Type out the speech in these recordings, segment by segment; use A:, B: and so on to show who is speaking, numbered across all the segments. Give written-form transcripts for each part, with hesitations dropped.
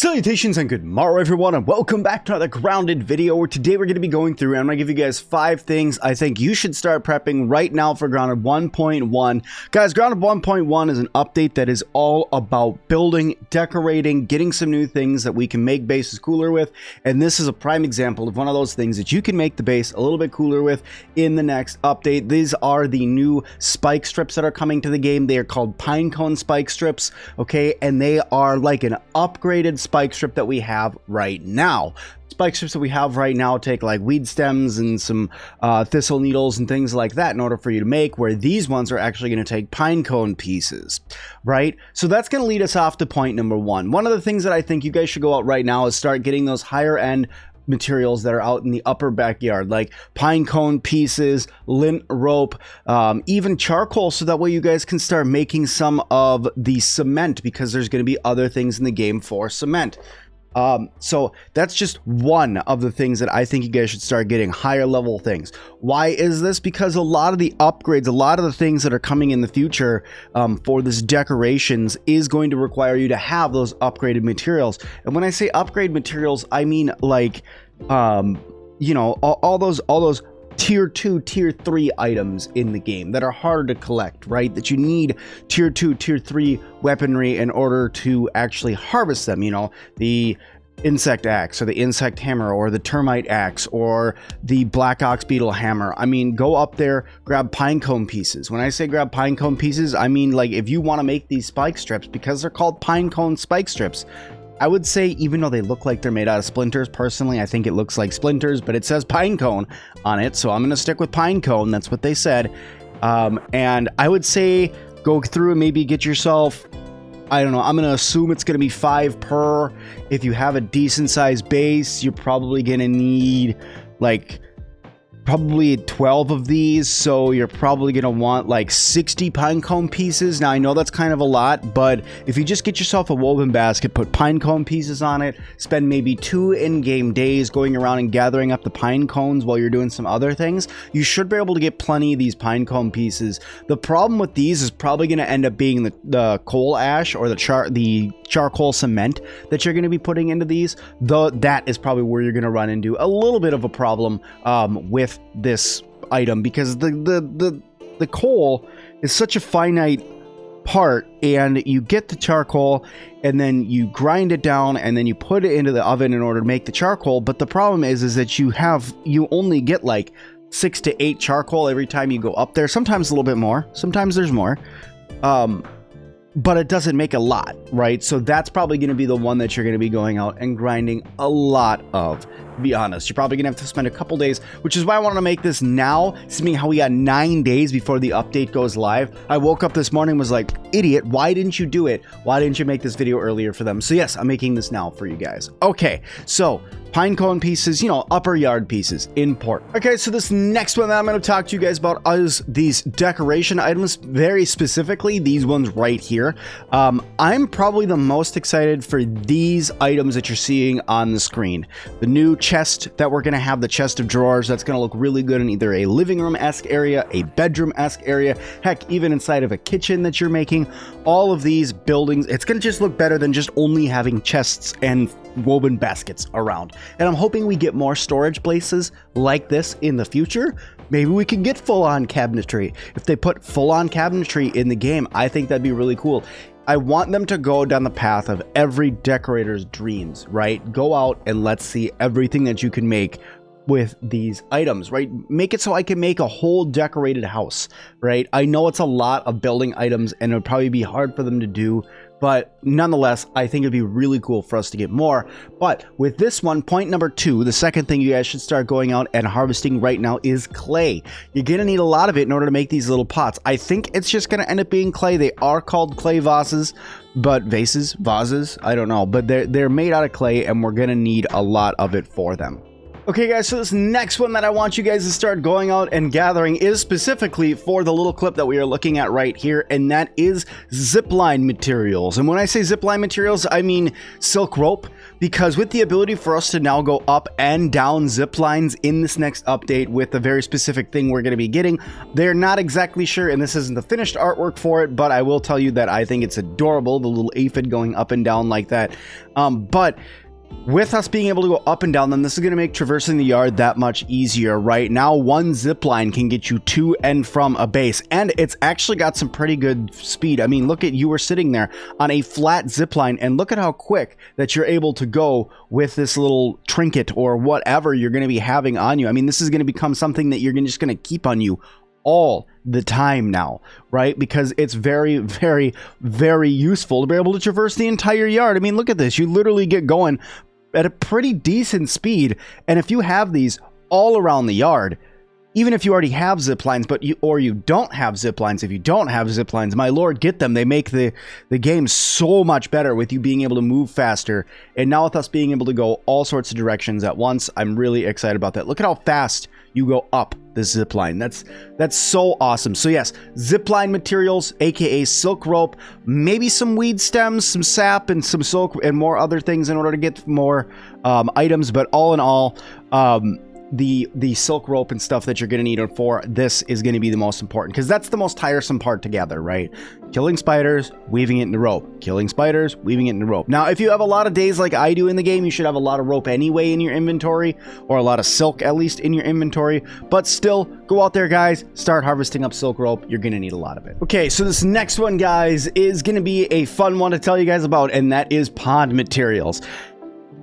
A: Salutations and good morrow everyone, and welcome back to another grounded video where today we're going to be going through and I'm going to give you guys 5 things I think you should start prepping right now for Grounded 1.1. Guys, Grounded 1.1 is an update that is all about building, decorating, getting some new things that we can make bases cooler with, and this is a prime example of one of those things that you can make the base a little bit cooler with in the next update. These are the new spike strips that are coming to the game. They are called Pinecone spike strips, okay, and they are like an upgraded spike strip that we have right now. Spike strips that we have right now take like weed stems and some thistle needles and things like that in order for you to make, where these ones are actually going to take pinecone pieces, right? So that's going to lead us off to point number 1. One of the things that I think you guys should go out right now is start getting those higher end materials that are out in the upper backyard, like pine cone pieces, lint rope, even charcoal, so that way you guys can start making some of the cement, because there's going to be other things in the game for cement. So that's just one of the things that I think you guys should start getting, higher level things. Why is this? Because a lot of the upgrades, a lot of the things that are coming in the future for this decorations is going to require you to have those upgraded materials. And when I say upgrade materials, I mean like, you know, all those tier 2, tier 3 items in the game that are harder to collect, right? That you need tier 2, tier 3 weaponry in order to actually harvest them. You know, the insect axe or the insect hammer or the termite axe or the black ox beetle hammer. I mean, go up there, grab pinecone pieces. When I say grab pinecone pieces, I mean like if you want to make these spike strips, because they're called pinecone spike strips, I would say, even though they look like they're made out of splinters, personally, I think it looks like splinters, but it says pinecone on it, so I'm going to stick with pinecone. That's what they said. And I would say go through and maybe get yourself, I don't know, I'm going to assume it's going to be 5 per. If you have a decent sized base, you're probably going to need like probably 12 of these, so you're probably going to want like 60 pinecone pieces. Now I know that's kind of a lot, but if you just get yourself a woven basket, put pinecone pieces on it, spend maybe 2 in-game days going around and gathering up the pine cones while you're doing some other things, you should be able to get plenty of these pinecone pieces. The problem with these is probably going to end up being the coal ash or the charcoal cement that you're going to be putting into these, though that is probably where you're going to run into a little bit of a problem with this item, because the coal is such a finite part, and you get the charcoal and then you grind it down and then you put it into the oven in order to make the charcoal. But the problem is that you only get like 6 to 8 charcoal every time you go up there, sometimes a little bit more, sometimes there's more, but it doesn't make a lot, right? So that's probably going to be the one that you're going to be going out and grinding a lot of. To be honest, you're probably going to have to spend a couple days, which is why I wanted to make this now, seeing how we got 9 days before the update goes live. I woke up this morning and was like, idiot, why didn't you do it? Why didn't you make this video earlier for them? So yes, I'm making this now for you guys. Okay, so pinecone pieces, you know, upper yard pieces, important. Okay, so this next one that I'm going to talk to you guys about is these decoration items, very specifically these ones right here. I'm probably the most excited for these items that you're seeing on the screen. The new chest that we're going to have, the chest of drawers, that's going to look really good in either a living room-esque area, a bedroom-esque area, heck, even inside of a kitchen that you're making. All of these buildings, it's going to just look better than just only having chests and woven baskets around. And I'm hoping we get more storage places like this in the future. Maybe we can get full-on cabinetry. If they put full-on cabinetry in the game, I think that'd be really cool. I want them to go down the path of every decorator's dreams, right? Go out and let's see everything that you can make with these items, right? Make it so I can make a whole decorated house, right? I know it's a lot of building items and it would probably be hard for them to do, but nonetheless, I think it'd be really cool for us to get more. But with this one, point number 2, the second thing you guys should start going out and harvesting right now is clay. You're gonna need a lot of it in order to make these little pots. I think it's just gonna end up being clay. They are called clay vases, but vases, I don't know, but they're made out of clay, and we're gonna need a lot of it for them. Okay guys, so this next one that I want you guys to start going out and gathering is specifically for the little clip that we are looking at right here, and that is Zipline Materials. And when I say Zipline Materials, I mean silk rope, because with the ability for us to now go up and down zip lines in this next update with a very specific thing we're going to be getting, they're not exactly sure, and this isn't the finished artwork for it, but I will tell you that I think it's adorable, the little aphid going up and down like that. But with us being able to go up and down them, this is going to make traversing the yard that much easier. Right now, one zip line can get you to and from a base, and it's actually got some pretty good speed. I mean, look at, you were sitting there on a flat zip line, and look at how quick that you're able to go with this little trinket or whatever you're going to be having on you. I mean, this is going to become something that you're just going to keep on you all the time now, right? Because it's very, very, very useful to be able to traverse the entire yard. I mean, look at this. You literally get going at a pretty decent speed, and if you have these all around the yard, even if you already have zip lines, but you don't have zip lines, if you don't have zip lines, my lord, get them. They make the game so much better with you being able to move faster, and now with us being able to go all sorts of directions at once, I'm really excited about that. Look at how fast you go up the zip line. That's so awesome. So yes, Zipline Materials, aka silk rope, maybe some weed stems, some sap, and some silk, and more other things in order to get more items. But all in all, the silk rope and stuff that you're going to need it for, this is going to be the most important, because that's the most tiresome part together, right? Killing spiders, weaving it in the rope. Killing spiders, weaving it in the rope. Now, if you have a lot of days like I do in the game, you should have a lot of rope anyway in your inventory, or a lot of silk at least in your inventory. But still, go out there, guys, start harvesting up silk rope. You're going to need a lot of it. Okay, so this next one, guys, is going to be a fun one to tell you guys about, and that is pond materials.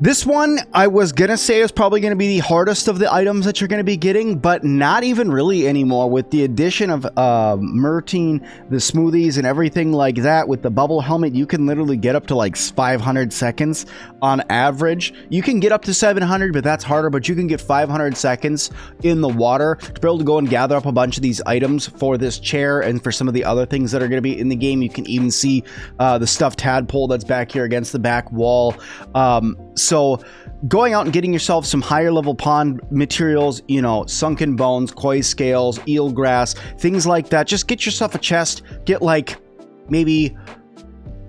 A: This one, I was going to say, is probably going to be the hardest of the items that you're going to be getting, but not even really anymore. With the addition of Milton, the smoothies, and everything like that, with the bubble helmet, you can literally get up to like 500 seconds on average. You can get up to 700, but that's harder, but you can get 500 seconds in the water to be able to go and gather up a bunch of these items for this chair and for some of the other things that are going to be in the game. You can even see the stuffed tadpole that's back here against the back wall. So going out and getting yourself some higher level pond materials, you know, sunken bones, koi scales, eelgrass, things like that. Just get yourself a chest, get like maybe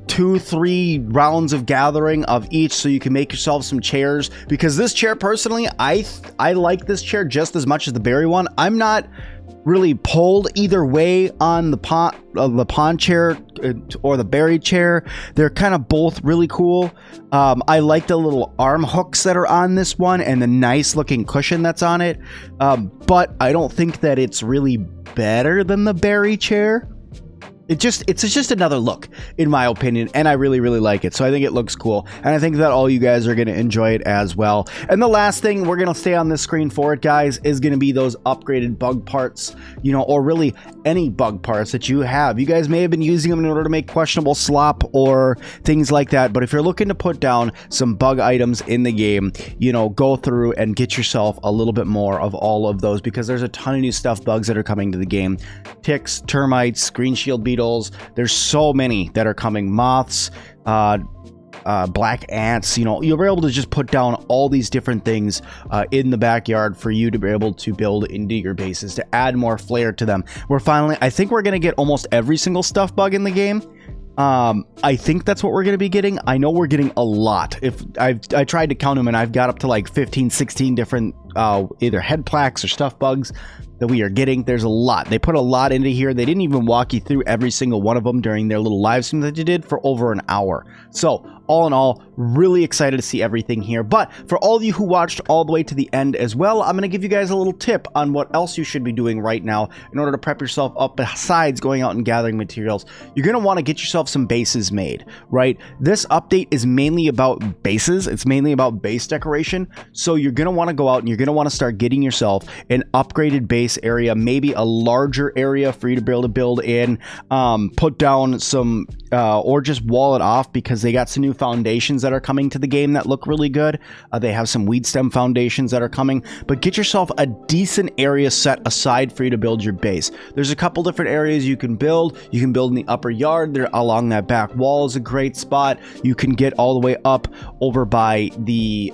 A: 2-3 rounds of gathering of each, so you can make yourself some chairs. Because this chair, personally, I like this chair just as much as the berry one. I'm not really pulled either way on the pond chair or the berry chair. They're kind of both really cool. I like the little arm hooks that are on this one and the nice looking cushion that's on it, but I don't think that it's really better than the berry chair. It's just another look, in my opinion, and I really, really like it. So I think it looks cool, and I think that all you guys are going to enjoy it as well. And the last thing we're going to stay on this screen for it, guys, is going to be those upgraded bug parts, you know, or really any bug parts that you have. You guys may have been using them in order to make questionable slop or things like that, but if you're looking to put down some bug items in the game, you know, go through and get yourself a little bit more of all of those, because there's a ton of new stuff, bugs that are coming to the game. Ticks, termites, green shield beetles. There's so many that are coming. Moths, black ants. You know, you'll be able to just put down all these different things in the backyard for you to be able to build into your bases to add more flair to them. I think we're going to get almost every single stuff bug in the game. I think that's what we're going to be getting. I know we're getting a lot. I tried to count them, and I've got up to like 15, 16 different either head plaques or stuff bugs that we are getting. There's a lot. They put a lot into here. They didn't even walk you through every single one of them during their little live stream that they did for over an hour. So all in all, really excited to see everything here. But for all of you who watched all the way to the end as well, I'm going to give you guys a little tip on what else you should be doing right now in order to prep yourself up. Besides going out and gathering materials, you're going to want to get yourself some bases made, right? This update is mainly about bases. It's mainly about base decoration. So you're going to want to go out and you're going to want to start getting yourself an upgraded base area, maybe a larger area for you to be able to build in, put down some or just wall it off, because they got some new foundations that are coming to the game that look really good. They have some weed stem foundations that are coming, but get yourself a decent area set aside for you to build your base. There's a couple different areas you can build. You can build in the upper yard there along that back wall is a great spot. You can get all the way up over by the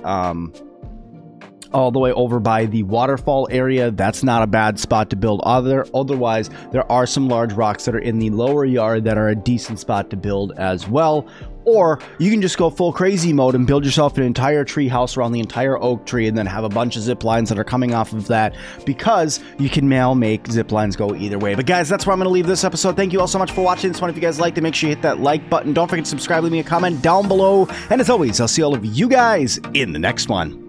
A: all the way over by the waterfall area. That's not a bad spot to build. Otherwise, there are some large rocks that are in the lower yard that are a decent spot to build as well. Or you can just go full crazy mode and build yourself an entire tree house around the entire oak tree and then have a bunch of zip lines that are coming off of that, because you can now make zip lines go either way. But guys, that's where I'm going to leave this episode. Thank you all so much for watching this one. If you guys liked it, make sure you hit that like button. Don't forget to subscribe, leave me a comment down below. And as always, I'll see all of you guys in the next one.